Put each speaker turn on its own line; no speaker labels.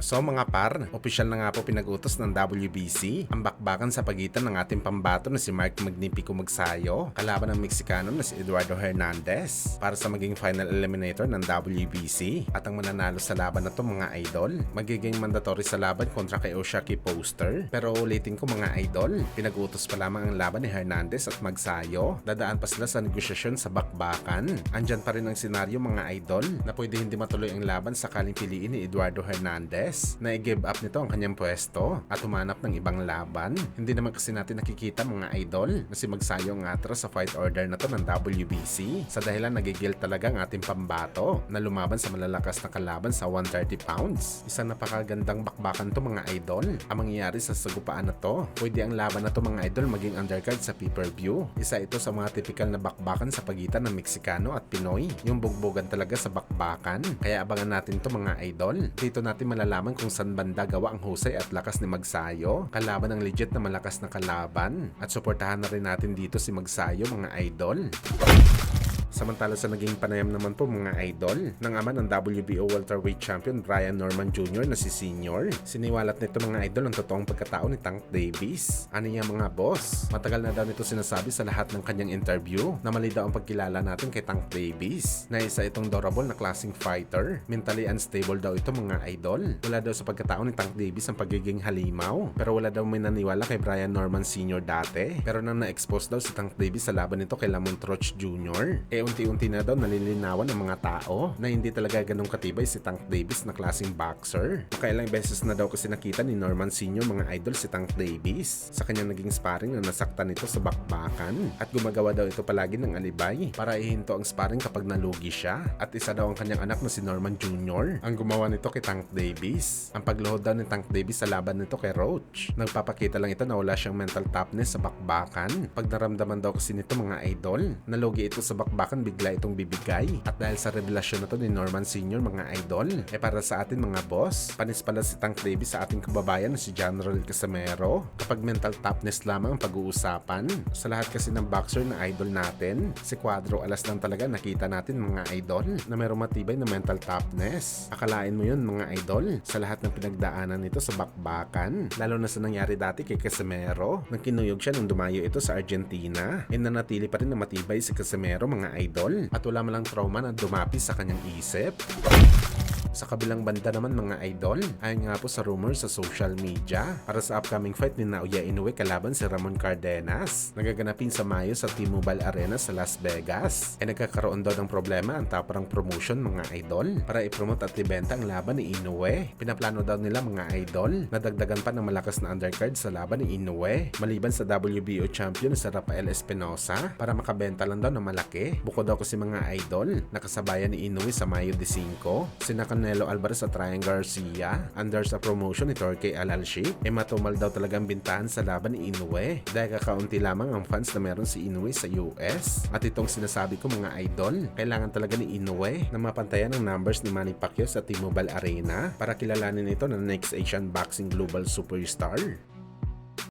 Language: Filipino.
So mga par, opisyal na nga po pinag-utos ng WBC ang bakbakan sa pagitan ng ating pambato na si Mark Magnifico Magsayo kalaban ng Meksikano na si Eduardo Hernandez para sa maging final eliminator ng WBC. At ang mananalo sa laban na to mga idol, magiging mandatory sa laban kontra kay Oshaki Poster. Pero ulitin ko mga idol, pinag-utos pa lamang ang laban ni Hernandez at Magsayo. Dadaan pa sila sa negosyasyon sa bakbakan. Andyan pa rin ang senaryo mga idol na pwede hindi matuloy ang laban sakaling piliin ni Eduardo Hernandez na i-give up nito ang kanyang pwesto at humanap ng ibang laban. Hindi naman kasi natin nakikita mga idol na si Magsayo ang atras sa fight order na to ng WBC sa dahilan nagigil talaga ang ating pambato na lumaban sa malalakas na kalaban sa 130 pounds. Isang napakagandang bakbakan to mga idol. Ang mangyayari sa sagupaan na to, pwede ang laban na to mga idol maging undercard sa pay-per-view. Isa ito sa mga typical na bakbakan sa pagitan ng Meksikano at Pinoy. Yung bugbogan talaga sa bakbakan. Kaya abangan natin to mga idol. Dito natin malalaman kung saan banda gawa ang husay at lakas ni Magsayo kalaban ng legit na malakas na kalaban. At suportahan na rin natin dito si Magsayo mga idol. Samantala sa naging panayam naman po mga idol ng ama ng WBO welterweight champion Brian Norman Jr. na si Senior. Siniwalat nito mga idol ang totoong pagkatao ni Tank Davis. Ano niya mga boss? Matagal na daw nito sinasabi sa lahat ng kanyang interview na mali daw ang pagkilala natin kay Tank Davis. Na isa itong durable na klaseng fighter. Mentally unstable daw ito mga idol. Wala daw sa pagkatao ni Tank Davis ang pagiging halimaw. Pero wala daw may naniwala kay Brian Norman Senior dati. Pero nang na-expose daw si Tank Davis sa laban nito kay Lamont Roach Jr. Unti-unti na daw nalilinawan ng mga tao na hindi talaga ganong katibay si Tank Davis na klaseng boxer. Makailang beses na daw kasi nakita ni Norman Sr. mga idol si Tank Davis sa kanyang naging sparring na nasaktan nito sa bakbakan at gumagawa daw ito palagi ng alibay para ihinto ang sparring kapag nalugi siya at isa daw ang kanyang anak na si Norman Jr. ang gumawa nito kay Tank Davis. Ang pagluhod daw ni Tank Davis sa laban nito kay Roach, nagpapakita lang ito na wala siyang mental toughness sa bakbakan. Pag naramdaman daw kasi nito mga idol, nalugi ito sa bakbakan bigla itong bibigay. At dahil sa revelasyon na to ni Norman Sr. mga idol, para sa atin mga boss, panis pala si Tank Davis sa ating kababayan na si General Casimero kapag mental toughness lamang ang pag-uusapan. Sa lahat kasi ng boxer na idol natin, si Cuadro Alas lang talaga nakita natin mga idol na mayroong matibay na mental toughness. Akalain mo yun mga idol sa lahat ng pinagdaanan nito sa bakbakan, lalo na sa nangyari dati kay Casimero nang kinuyog siya nung dumayo ito sa Argentina. Nanatili pa rin na matibay si Casimero mga idol at wala malang trauma na dumapi sa kanyang isip. Sa kabilang banda naman mga idol, ayon nga po sa rumors sa social media para sa upcoming fight ni Naoya Inoue kalaban si Ramon Cardenas nagaganapin sa Mayo sa T-Mobile Arena sa Las Vegas. Nagkakaroon daw ng problema ang Taparang Promotion mga idol para i-promote at ibenta ang laban ni Inoue. Pinaplano daw nila mga idol na dagdagan pa ng malakas na undercard sa laban ni Inoue maliban sa WBO champion sa Rafael Espinosa para makabenta lang daw ng malaki. Bukod daw kasi mga idol nakasabayan ni Inoue sa Mayo 5 sina Canelo Alvarez at Ryan Garcia under sa promotion ni Torque Alalship. Matumal daw talagang bintahan sa laban ni Inoue dahil kakaunti lamang ang fans na meron si Inoue sa US. At itong sinasabi ko mga idol, kailangan talaga ni Inoue na mapantayan ang numbers ni Manny Pacquiao sa T-Mobile Arena para kilalanin ito na next Asian Boxing Global Superstar.